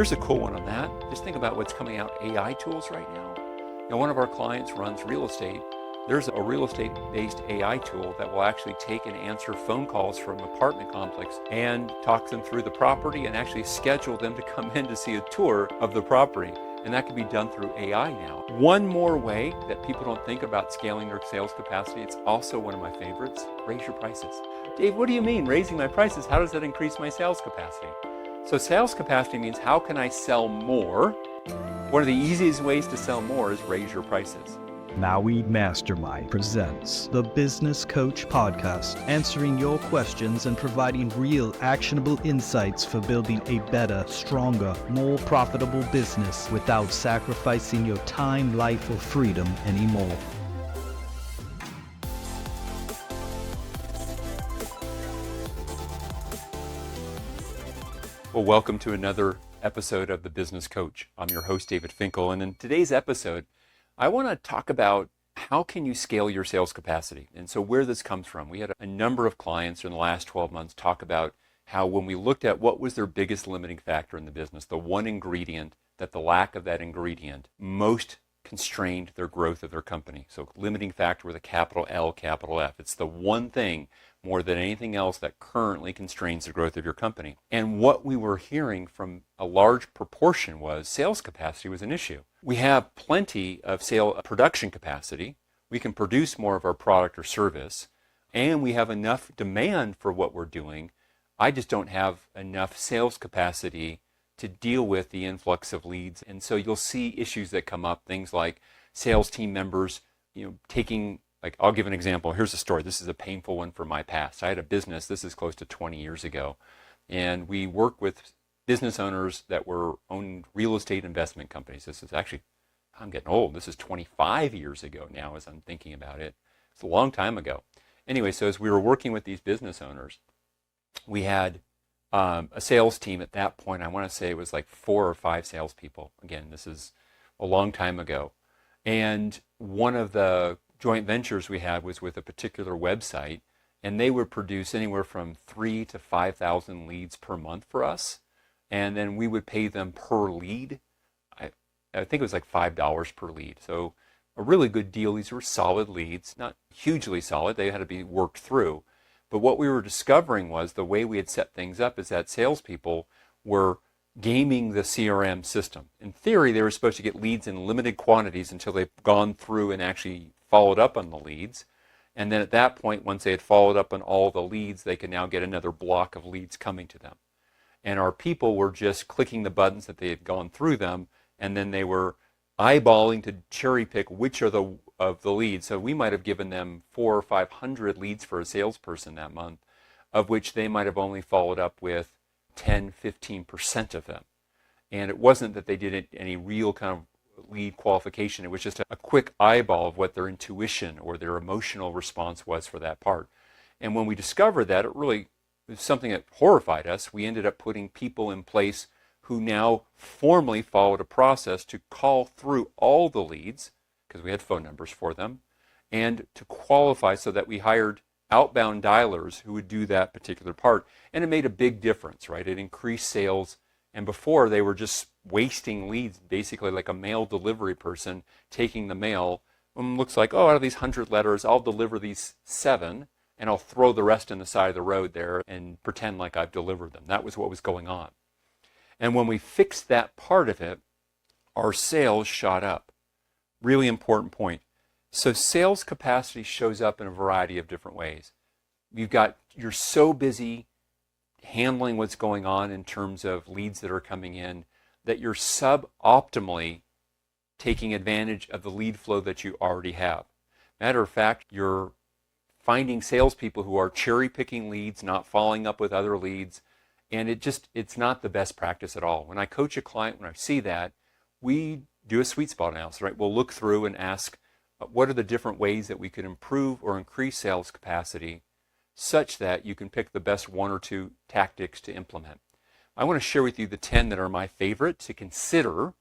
Here's a cool one on that. Just think about what's coming out, AI tools right now. One of our clients runs real estate. There's a real estate-based AI tool that will actually take and answer phone calls from an apartment complex and talk them through the property and actually schedule them to come in to see a tour of the property. And that can be done through AI now. One more way that people don't think about scaling their sales capacity, it's also one of my favorites, raise your prices. Dave, what do you mean raising my prices? How does that increase my sales capacity? So sales capacity means how can I sell more? One of the easiest ways to sell more is raise your prices. Maui Mastermind presents the Business Coach Podcast, answering your questions and providing real actionable insights for building a better, stronger, more profitable business without sacrificing your time, life, or freedom anymore. Well, welcome to another episode of The Business Coach. I'm your host, David Finkel, and in today's episode, I want to talk about how can you scale your sales capacity, and so where this comes from. We had a number of clients in the last 12 months talk about how when we looked at what was their biggest limiting factor in the business, the one ingredient that the lack of that ingredient most constrained their growth of their company. So limiting factor with a capital L, capital F. It's the one thing more than anything else that currently constrains the growth of your company. And what we were hearing from a large proportion was sales capacity was an issue. We have plenty of production capacity. We can produce more of our product or service, and we have enough demand for what we're doing. I just don't have enough sales capacity to deal with the influx of leads. And so you'll see issues that come up, things like sales team members, taking, like, I'll give an example. Here's a story. This is a painful one from my past. I had a business, this is close to 20 years ago, and we worked with business owners that were owned real estate investment companies. This is actually, I'm getting old. This is 25 years ago now as I'm thinking about it. It's a long time ago. Anyway, so as we were working with these business owners, we had a sales team at that point. I want to say it was like 4 or 5 salespeople. Again, this is a long time ago. And one of the joint ventures we had was with a particular website, and they would produce anywhere from 3,000 to 5,000 leads per month for us. And then we would pay them per lead. I think it was like $5 per lead. So a really good deal. These were solid leads, not hugely solid. They had to be worked through. But what we were discovering was the way we had set things up is that salespeople were gaming the CRM system. In theory, they were supposed to get leads in limited quantities until they've gone through and actually followed up on the leads. And then at that point, once they had followed up on all the leads, they could now get another block of leads coming to them. And our people were just clicking the buttons that they had gone through them, and then they were eyeballing to cherry pick which are of the leads. So we might have given them 400 or 500 leads for a salesperson that month, of which they might have only followed up with 10-15% of them. And it wasn't that they did any real kind of lead qualification. It was just a quick eyeball of what their intuition or their emotional response was for that part. And when we discovered that, it really was something that horrified us. We ended up putting people in place who now formally followed a process to call through all the leads, because we had phone numbers for them, and to qualify, so that we hired outbound dialers who would do that particular part. And it made a big difference, right? It increased sales. And before, they were just wasting leads, basically like a mail delivery person taking the mail. Looks like, out of these 100 letters, I'll deliver these 7, and I'll throw the rest in the side of the road there and pretend like I've delivered them. That was what was going on. And when we fixed that part of it, our sales shot up. Really important point. So sales capacity shows up in a variety of different ways. You're so busy handling what's going on in terms of leads that are coming in that you're suboptimally taking advantage of the lead flow that you already have. Matter of fact, you're finding salespeople who are cherry picking leads, not following up with other leads, and it's not the best practice at all. When I coach a client, when I see that, we do a sweet spot analysis, right? We'll look through and ask, what are the different ways that we could improve or increase sales capacity such that you can pick the best 1 or 2 tactics to implement. I want to share with you the 10 that are my favorite to consider.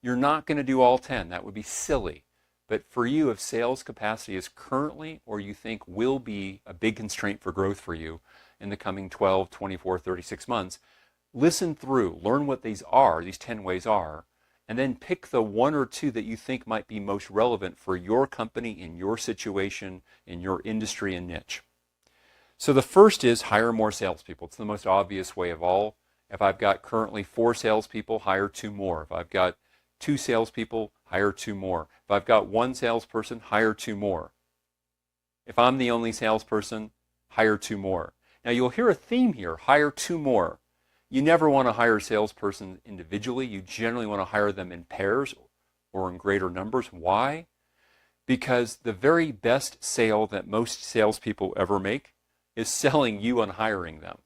You're not going to do all 10. That would be silly. But for you, if sales capacity is currently or you think will be a big constraint for growth for you in the coming 12, 24, 36 months, Listen through, learn what these 10 ways are, and then pick the one or two that you think might be most relevant for your company, in your situation, in your industry and niche. So the first is hire more salespeople. It's the most obvious way of all. If I've got currently 4 salespeople, hire 2 more. If I've got 2 salespeople, hire 2 more. If I've got 1 salesperson, hire 2 more. If I'm the only salesperson, hire 2 more. Now you'll hear a theme here, hire 2 more. You never want to hire a salesperson individually. You generally want to hire them in pairs or in greater numbers. Why? Because the very best sale that most salespeople ever make is selling you and hiring them.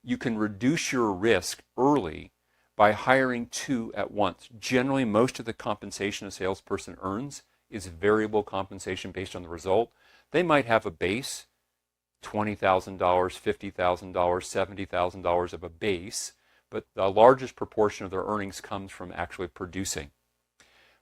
You can reduce your risk early by hiring 2 at once. Generally, most of the compensation a salesperson earns is variable compensation based on the result. They might have a base, $20,000, $50,000, $70,000 of a base, but the largest proportion of their earnings comes from actually producing.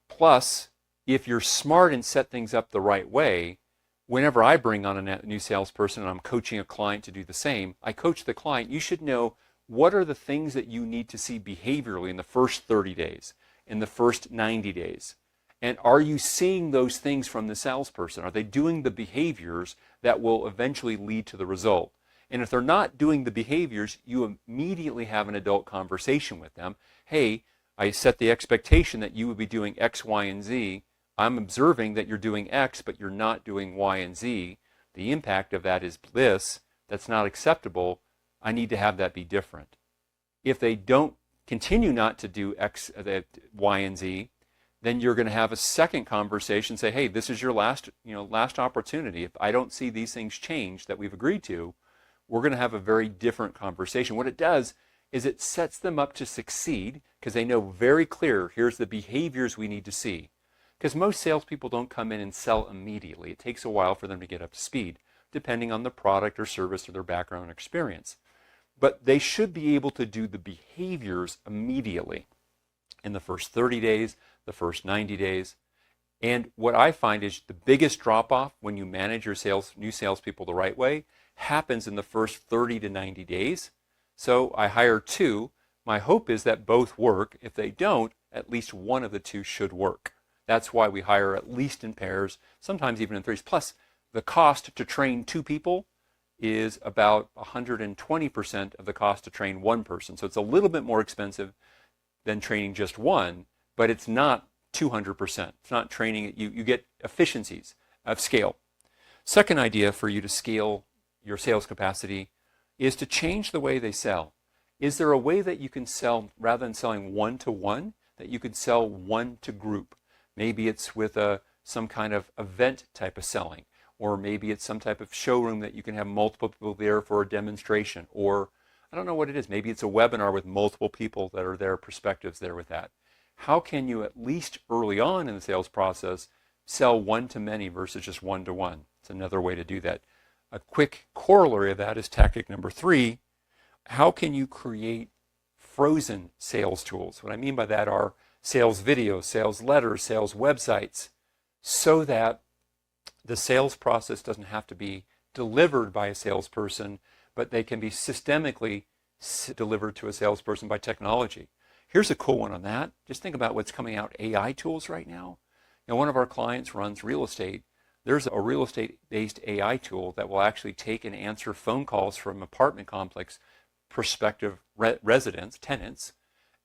Plus, if you're smart and set things up the right way, whenever I bring on a new salesperson and I'm coaching a client to do the same, I coach the client, you should know what are the things that you need to see behaviorally in the first 30 days, in the first 90 days. And are you seeing those things from the salesperson? Are they doing the behaviors that will eventually lead to the result? And if they're not doing the behaviors, you immediately have an adult conversation with them. Hey, I set the expectation that you would be doing X, Y, and Z. I'm observing that you're doing X, but you're not doing Y and Z. The impact of that is this. That's not acceptable. I need to have that be different. If they don't continue not to do X, Y, and Z, then you're going to have a second conversation, say, hey, this is your last opportunity. If I don't see these things change that we've agreed to, we're going to have a very different conversation. What it does is it sets them up to succeed because they know very clear, here's the behaviors we need to see. Because most salespeople don't come in and sell immediately. It takes a while for them to get up to speed, depending on the product or service or their background and experience. But they should be able to do the behaviors immediately in the first 30 days, the first 90 days. And what I find is the biggest drop-off when you manage your new salespeople the right way happens in the first 30 to 90 days. So I hire 2. My hope is that both work. If they don't, at least one of the 2 should work. That's why we hire at least in pairs, sometimes even in 3s. Plus, the cost to train 2 people is about 120% of the cost to train 1 person. So it's a little bit more expensive than training just 1, but it's not 200%. It's not training. You get efficiencies of scale. Second idea for you to scale your sales capacity is to change the way they sell. Is there a way that you can sell, rather than selling one-to-one, that you could sell one-to-group? Maybe it's with some kind of event type of selling, or maybe it's some type of showroom that you can have multiple people there for a demonstration, or I don't know what it is. Maybe it's a webinar with multiple people that are there, perspectives there with that. How can you, at least early on in the sales process, sell one-to-many versus just one-to-one? It's another way to do that. A quick corollary of that is tactic number 3. How can you create frozen sales tools? What I mean by that are sales videos, sales letters, sales websites, so that the sales process doesn't have to be delivered by a salesperson, but they can be systemically delivered to a salesperson by technology. Here's a cool one on that. Just think about what's coming out, AI tools right now. One of our clients runs real estate. There's a real estate-based AI tool that will actually take and answer phone calls from apartment complex prospective residents, tenants,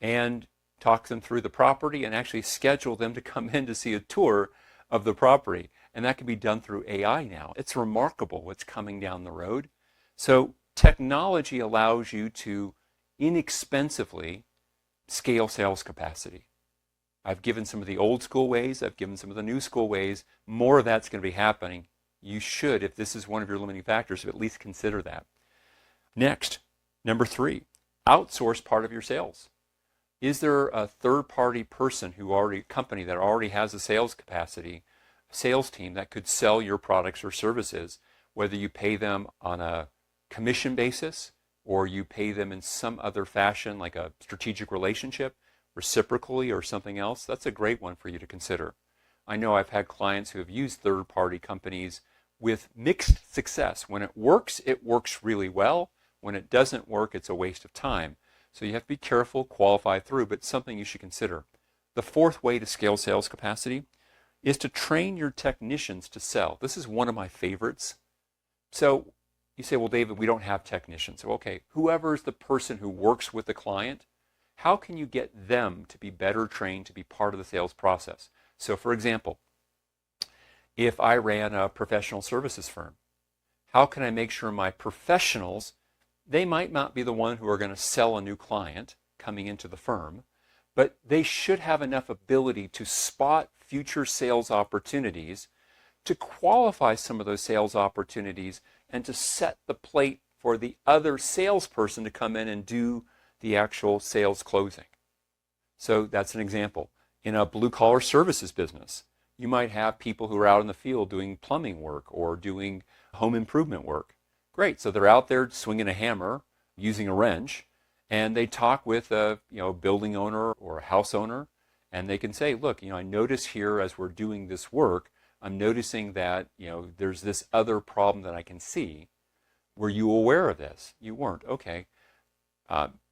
and talk them through the property and actually schedule them to come in to see a tour of the property. And that can be done through AI now. It's remarkable what's coming down the road. So technology allows you to inexpensively scale sales capacity. I've given some of the old school ways. I've given some of the new school ways. More of that's going to be happening. You should, if this is one of your limiting factors, at least consider that. Next, number 3, outsource part of your sales. Is there a third-party person company that already has a sales capacity, sales team that could sell your products or services, whether you pay them on a commission basis or you pay them in some other fashion like a strategic relationship, reciprocally or something else? That's a great one for you to consider. I know I've had clients who have used third-party companies with mixed success. When it works really well. When it doesn't work, it's a waste of time. So you have to be careful, qualify through, but something you should consider. The fourth way to scale sales capacity is to train your technicians to sell. This is one of my favorites. So you say, well, David, we don't have technicians. So, okay, whoever is the person who works with the client, how can you get them to be better trained to be part of the sales process? So, for example, if I ran a professional services firm, how can I make sure my professionals, they might not be the one who are going to sell a new client coming into the firm, but they should have enough ability to spot future sales opportunities, to qualify some of those sales opportunities, and to set the plate for the other salesperson to come in and do the actual sales closing. So that's an example. In a blue-collar services business, you might have people who are out in the field doing plumbing work or doing home improvement work. Great, so they're out there swinging a hammer, using a wrench, and they talk with a building owner or a house owner, and they can say, look, I notice here as we're doing this work, I'm noticing that there's this other problem that I can see. Were you aware of this? You weren't. Okay.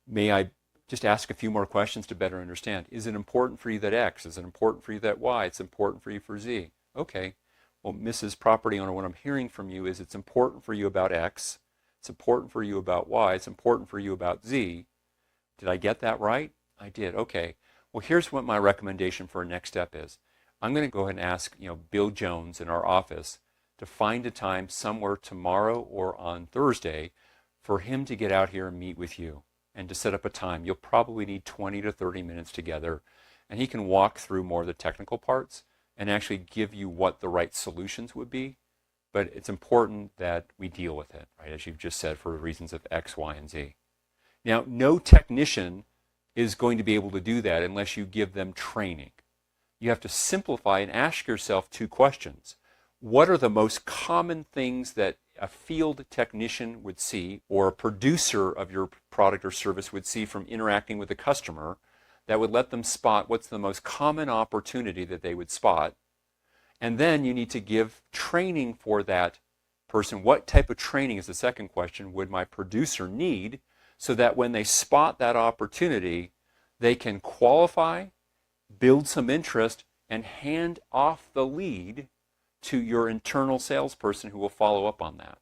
May I just ask a few more questions to better understand? Is it important for you that X? Is it important for you that Y? It's important for you for Z. Okay. Well, Mrs. Property Owner, what I'm hearing from you is it's important for you about X. It's important for you about Y. It's important for you about Z. Did I get that right? I did. Okay. Well, here's what my recommendation for a next step is. I'm going to go ahead and ask, Bill Jones in our office to find a time somewhere tomorrow or on Thursday for him to get out here and meet with you and to set up a time. You'll probably need 20 to 30 minutes together, and he can walk through more of the technical parts and actually give you what the right solutions would be. But it's important that we deal with it, right, as you've just said, for reasons of X, Y, and Z. Now, no technician is going to be able to do that unless you give them training. You have to simplify and ask yourself two questions. What are the most common things that a field technician would see or a producer of your product or service would see from interacting with a customer that would let them spot what's the most common opportunity that they would spot? And then you need to give training for that person. What type of training, is the second question, would my producer need so that when they spot that opportunity, they can qualify, build some interest, and hand off the lead to your internal salesperson who will follow up on that.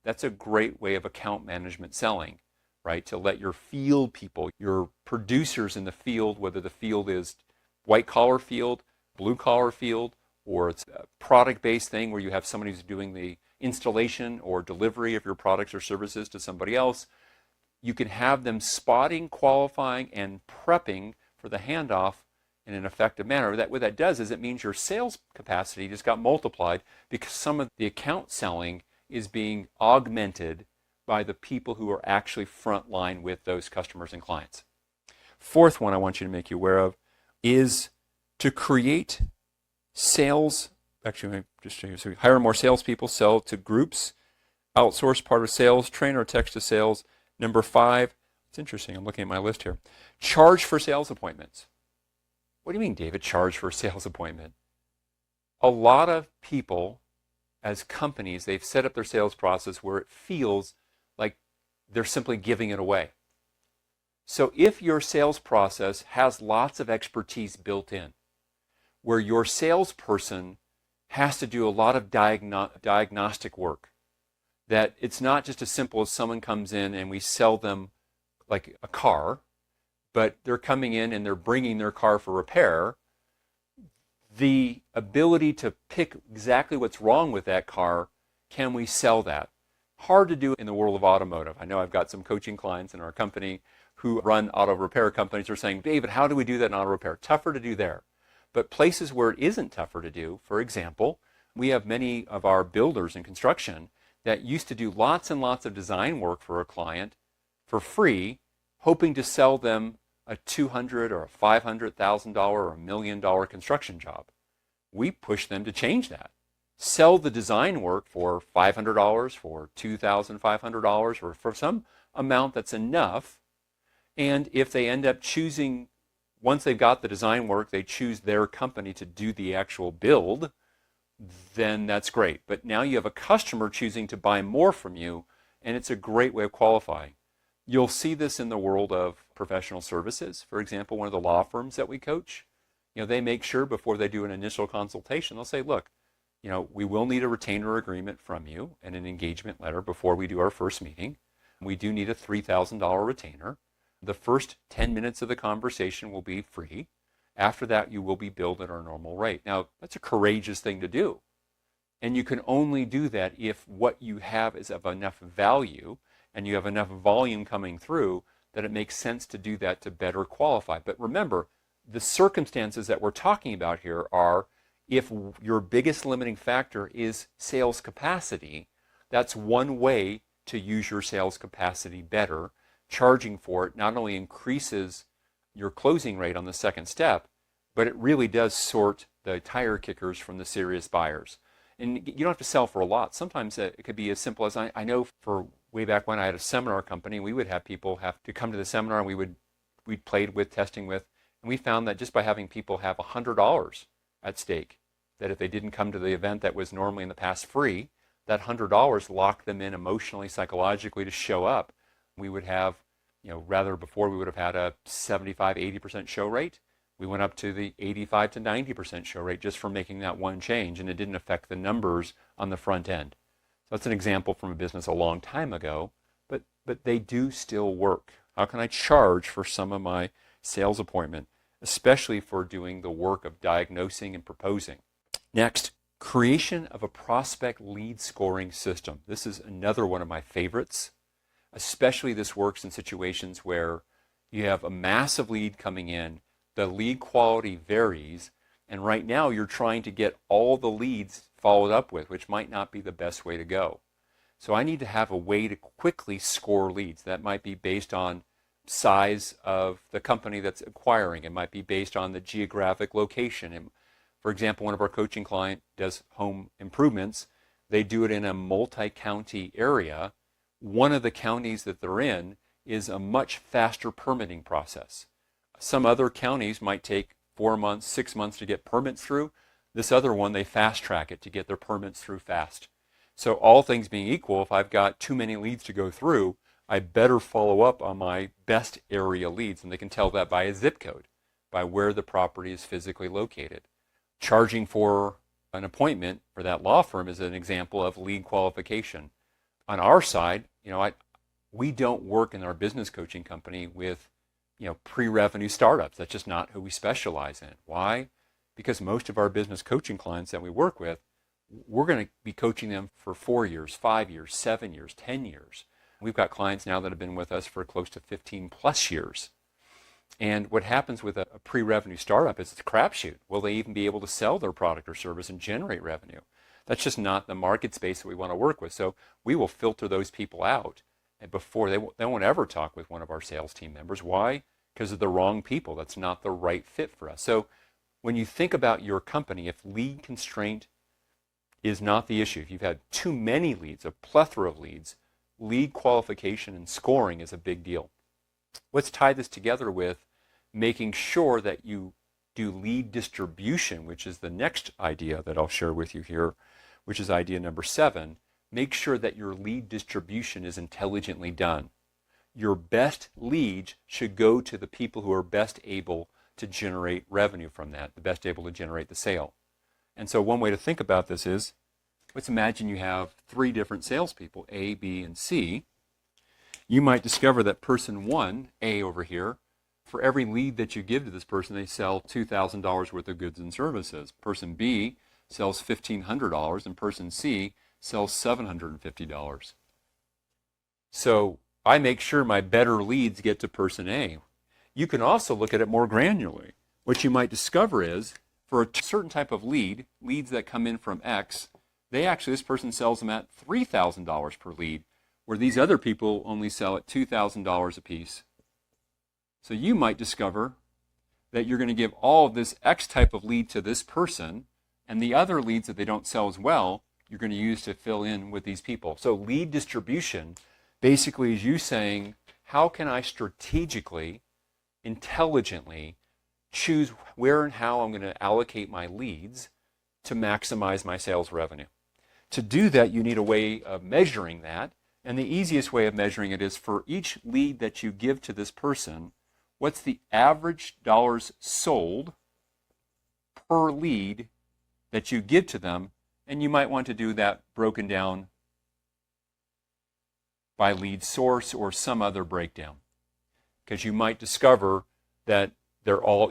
That's a great way of account management selling, right? To let your field people, your producers in the field, whether the field is white collar field, blue collar field, or it's a product-based thing where you have somebody who's doing the installation or delivery of your products or services to somebody else, you can have them spotting, qualifying, and prepping for the handoff in an effective manner. What that does is it means your sales capacity just got multiplied because some of the account selling is being augmented by the people who are actually frontline with those customers and clients. Fourth one I want you to make you aware of is to create sales. Actually, let me just show you. So hire more salespeople, sell to groups, outsource part of sales, train or text to sales. Number 5, it's interesting, I'm looking at my list here. Charge for sales appointments. What do you mean, David, charge for a sales appointment? A lot of people, as companies, they've set up their sales process where it feels like they're simply giving it away. So if your sales process has lots of expertise built in, where your salesperson has to do a lot of diagnostic work, that it's not just as simple as someone comes in and we sell them like a car, but they're coming in and they're bringing their car for repair. The ability to pick exactly what's wrong with that car, can we sell that? Hard to do in the world of automotive. I know I've got some coaching clients in our company who run auto repair companies who are saying, David, how do we do that in auto repair? Tougher to do there. But places where it isn't tougher to do, for example, we have many of our builders in construction that used to do lots and lots of design work for a client for free, hoping to sell them a $200,000 or a $500,000 or $1 million construction job. We push them to change that. Sell the design work for $500, for $2,500, or for some amount that's enough. And if they end up choosing, once they've got the design work, they choose their company to do the actual build, then that's great. But now you have a customer choosing to buy more from you, and it's a great way of qualifying. You'll see this in the world of professional services. For example, one of the law firms that we coach, they make sure before they do an initial consultation, they'll say, look, we will need a retainer agreement from you and an engagement letter before we do our first meeting. We do need a $3,000 retainer. The first 10 minutes of the conversation will be free. After that, you will be billed at our normal rate. Now, that's a courageous thing to do. And you can only do that if what you have is of enough value and you have enough volume coming through that it makes sense to do that to better qualify. But remember, the circumstances that we're talking about here are if your biggest limiting factor is sales capacity, that's one way to use your sales capacity better. Charging for it not only increases your closing rate on the second step, but it really does sort the tire kickers from the serious buyers. And you don't have to sell for a lot. Sometimes it could be as simple as, I know for way back when I had a seminar company, we would have people have to come to the seminar and we played with, testing with, and we found that just by having people have $100 at stake, that if they didn't come to the event that was normally in the past free, that $100 locked them in emotionally, psychologically to show up. We would have, rather before we would have had a 75, 80% show rate, we went up to the 85 to 90% show rate just for making that one change, and it didn't affect the numbers on the front end. So that's an example from a business a long time ago, but they do still work. How can I charge for some of my sales appointment, especially for doing the work of diagnosing and proposing? Next, creation of a prospect lead scoring system. This is another one of my favorites. Especially this works in situations where you have a massive lead coming in, the lead quality varies, and right now you're trying to get all the leads followed up with, which might not be the best way to go. So I need to have a way to quickly score leads. That might be based on size of the company that's acquiring. It might be based on the geographic location. And for example, one of our coaching clients does home improvements. They do it in a multi-county area. One of the counties that they're in is a much faster permitting process. Some other counties might take 4 months, 6 months to get permits through. This other one, they fast track it to get their permits through fast. So all things being equal, if I've got too many leads to go through, I better follow up on my best area leads. And they can tell that by a zip code, by where the property is physically located. Charging for an appointment for that law firm is an example of lead qualification. On our side, we don't work in our business coaching company with, pre-revenue startups. That's just not who we specialize in. Why? Because most of our business coaching clients that we work with, we're going to be coaching them for 4 years, 5 years, 7 years, 10 years. We've got clients now that have been with us for close to 15 plus years. And what happens with a pre-revenue startup is it's a crapshoot. Will they even be able to sell their product or service and generate revenue? That's just not the market space that we want to work with. So we will filter those people out and before they won't ever talk with one of our sales team members. Why? Because of the wrong people. That's not the right fit for us. So when you think about your company, if lead constraint is not the issue, if you've had too many leads, a plethora of leads, lead qualification and scoring is a big deal. Let's tie this together with making sure that you do lead distribution, which is the next idea that I'll share with you here, which is idea number 7. Make sure that your lead distribution is intelligently done. Your best leads should go to the people who are best able to generate revenue from that, the best able to generate the sale. And so one way to think about this is, let's imagine you have 3 different salespeople, A, B, and C. You might discover that person 1, A over here, for every lead that you give to this person, they sell $2,000 worth of goods and services. Person B sells $1,500, and person C sells $750. So I make sure my better leads get to person A. You can also look at it more granularly. What you might discover is, for a certain type of leads that come in from X, this person sells them at $3,000 per lead, where these other people only sell at $2,000 a piece. So you might discover that you're going to give all of this X type of lead to this person, and the other leads that they don't sell as well, you're going to use to fill in with these people. So lead distribution basically is you saying, how can I strategically, intelligently choose where and how I'm going to allocate my leads to maximize my sales revenue? To do that, you need a way of measuring that, And the easiest way of measuring it is for each lead that you give to this person, what's the average dollars sold per lead that you give to them? And you might want to do that broken down by lead source or some other breakdown, because you might discover that they're all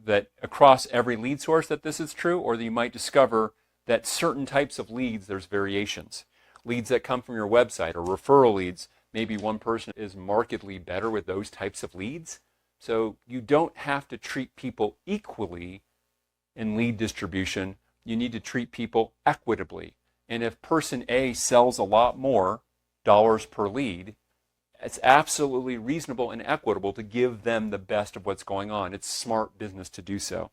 that across every lead source that this is true, or that you might discover that certain types of leads, there's variations. Leads that come from your website or referral leads, maybe one person is markedly better with those types of leads. So you don't have to treat people equally in lead distribution. You need to treat people equitably. And if person A sells a lot more dollars per lead, it's absolutely reasonable and equitable to give them the best of what's going on. It's smart business to do so.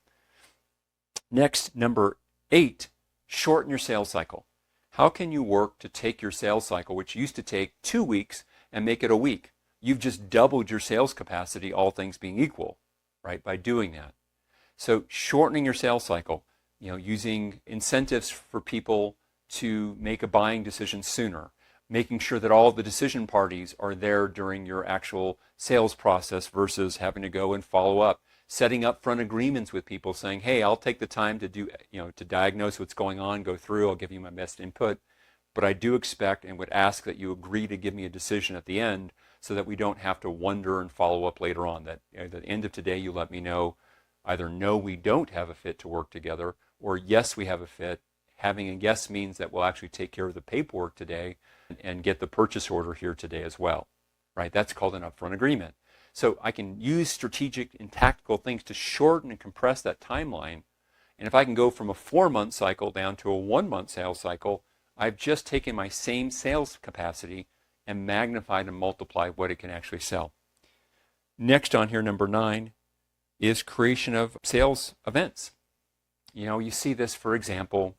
Next, number 8, shorten your sales cycle. How can you work to take your sales cycle, which used to take 2 weeks, and make it a week? You've just doubled your sales capacity, all things being equal, right, by doing that. So shortening your sales cycle, using incentives for people to make a buying decision sooner, making sure that all the decision parties are there during your actual sales process versus having to go and follow up, setting up front agreements with people saying, hey, I'll take the time to do, to diagnose what's going on, go through, I'll give you my best input, but I do expect and would ask that you agree to give me a decision at the end so that we don't have to wonder and follow up later on, that at the end of today you let me know either no, we don't have a fit to work together, or yes, we have a fit. Having a yes means that we'll actually take care of the paperwork today and get the purchase order here today as well, right? That's called an upfront agreement. So I can use strategic and tactical things to shorten and compress that timeline. And if I can go from a 4-month cycle down to a 1-month sales cycle, I've just taken my same sales capacity and magnified and multiplied what it can actually sell. Next on here, number 9, is creation of sales events. You see this, for example,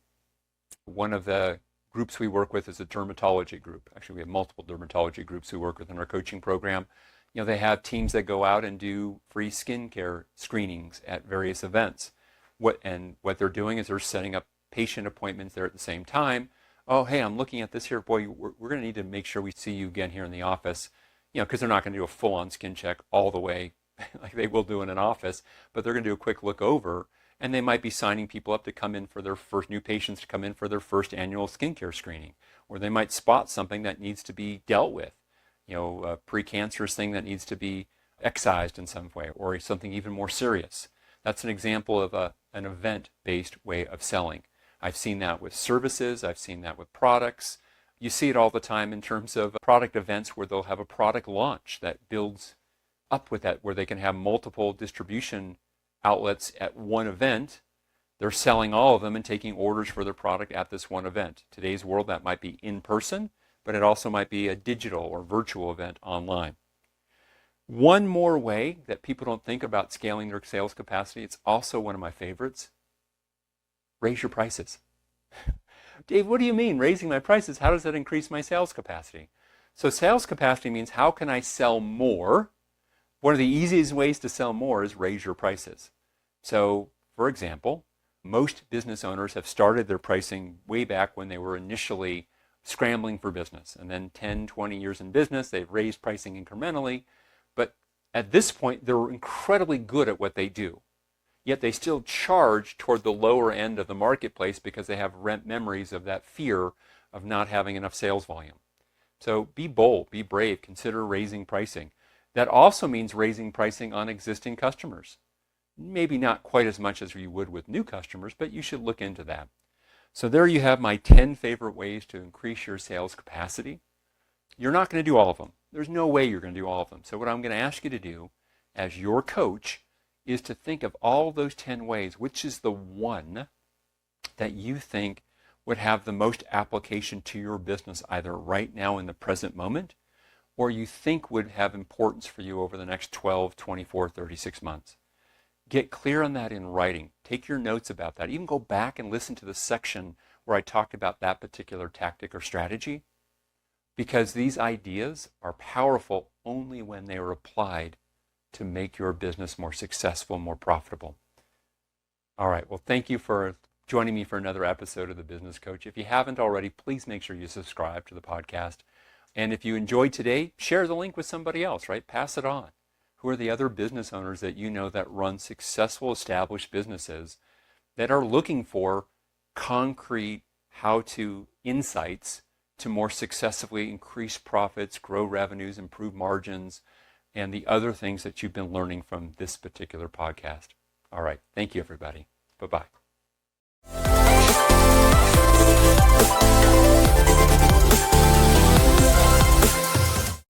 one of the groups we work with is a dermatology group. Actually, we have multiple dermatology groups we work with in our coaching program. They have teams that go out and do free skincare screenings at various events. What they're doing is they're setting up patient appointments there at the same time. Oh, hey, I'm looking at this here. Boy, we're going to need to make sure we see you again here in the office, because they're not going to do a full-on skin check all the way like they will do in an office, but they're going to do a quick look over, and they might be signing people up to come in for their first new patients to come in for their first annual skincare screening, or they might spot something that needs to be dealt with, a precancerous thing that needs to be excised in some way, or something even more serious. That's an example of an event-based way of selling. I've seen that with services. I've seen that with products. You see it all the time in terms of product events where they'll have a product launch that builds up with that, where they can have multiple distribution outlets at one event. They're selling all of them and taking orders for their product at this one event. Today's world, that might be in person, but it also might be a digital or virtual event online. One more way that people don't think about scaling their sales capacity, it's also one of my favorites: raise your prices. Dave, what do you mean raising my prices? How does that increase my sales capacity? So sales capacity means how can I sell more? One of the easiest ways to sell more is raise your prices. So, for example, most business owners have started their pricing way back when they were initially scrambling for business. And then 10, 20 years in business, they've raised pricing incrementally. But at this point, they're incredibly good at what they do. Yet they still charge toward the lower end of the marketplace because they have memories of that fear of not having enough sales volume. So be bold, be brave, consider raising pricing. That also means raising pricing on existing customers. Maybe not quite as much as you would with new customers, but you should look into that. So there you have my 10 favorite ways to increase your sales capacity. You're not going to do all of them. There's no way you're going to do all of them. So what I'm going to ask you to do as your coach is to think of all those 10 ways, which is the one that you think would have the most application to your business either right now in the present moment, or you think would have importance for you over the next 12, 24, 36 months. Get clear on that in writing. Take your notes about that. Even go back and listen to the section where I talked about that particular tactic or strategy, because these ideas are powerful only when they are applied to make your business more successful, more profitable. All right, well, thank you for joining me for another episode of The Business Coach. If you haven't already, please make sure you subscribe to the podcast. And if you enjoyed today, share the link with somebody else, right? Pass it on. Who are the other business owners that you know that run successful, established businesses that are looking for concrete how-to insights to more successfully increase profits, grow revenues, improve margins, and the other things that you've been learning from this particular podcast? All right. Thank you, everybody. Bye-bye.